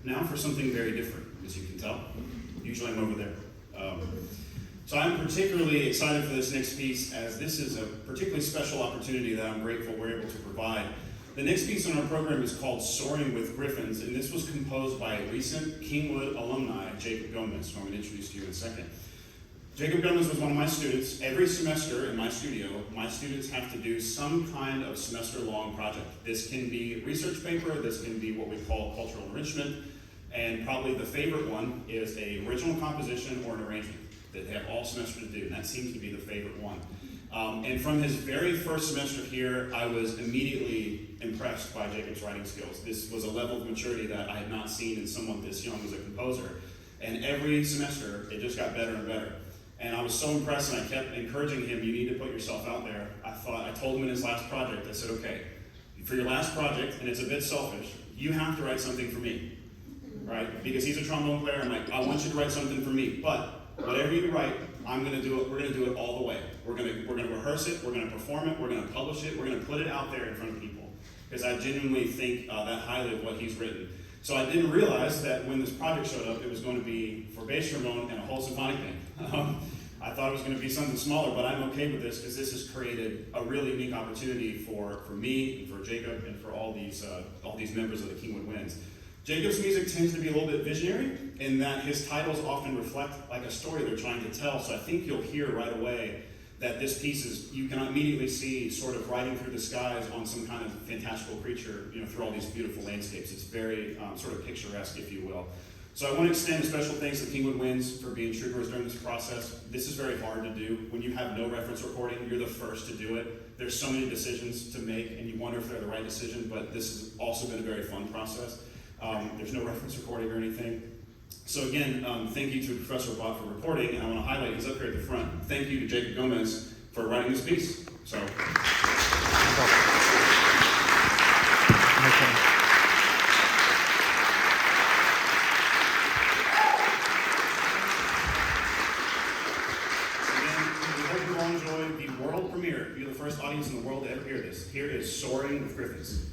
now for something very different, as you can tell. Usually I'm over there. So I'm particularly excited for this next piece, as this is a particularly special opportunity that I'm grateful we're able to provide. The next piece on our program is called Soaring with Griffins, and this was composed by a recent Kingwood alumni, Jacob Gomez, who I'm going to introduce to you in a second. Jacob Gomez was one of my students. Every semester in my studio, my students have to do some kind of semester-long project. This can be a research paper, this can be what we call cultural enrichment, and probably the favorite one is a original composition or an arrangement that they have all semester to do, and that seems to be the favorite one. And from his very first semester here, I was immediately impressed by Jacob's writing skills. This was a level of maturity that I had not seen in someone this young as a composer. And every semester, it just got better and better. And I was so impressed, and I kept encouraging him, you need to put yourself out there. I told him in his last project, I said, okay, for your last project, and it's a bit selfish, you have to write something for me, right? Because he's a trombone player, I'm like, I want you to write something for me, but whatever you write, I'm gonna do it, we're gonna do it all the way. We're gonna rehearse it, we're gonna perform it, we're gonna publish it, we're gonna put it out there in front of people. Because I genuinely think that highly of what he's written. So I didn't realize that when this project showed up, it was going to be for bass trombone and a whole symphonic band. I thought it was going to be something smaller, but I'm okay with this because this has created a really unique opportunity for me, and for Jacob, and for all these members of the Kingwood Winds. Jacob's music tends to be a little bit visionary in that his titles often reflect like a story they're trying to tell. So I think you'll hear right away that this piece is, you can immediately see sort of riding through the skies on some kind of fantastical creature, through all these beautiful landscapes. It's very sort of picturesque, if you will. So I want to extend a special thanks to Kingwood Winds for being troopers during this process. This is very hard to do. When you have no reference recording, you're the first to do it. There's so many decisions to make, and you wonder if they're the right decision, but this has also been a very fun process. There's no reference recording or anything. So again, thank you to Professor Bott for reporting, and I want to highlight, he's up here at the front. Thank you to Jacob Gomez for writing this piece. So. Enjoy the world premiere. You're the first audience in the world to ever hear this. Here is Soaring with Griffins.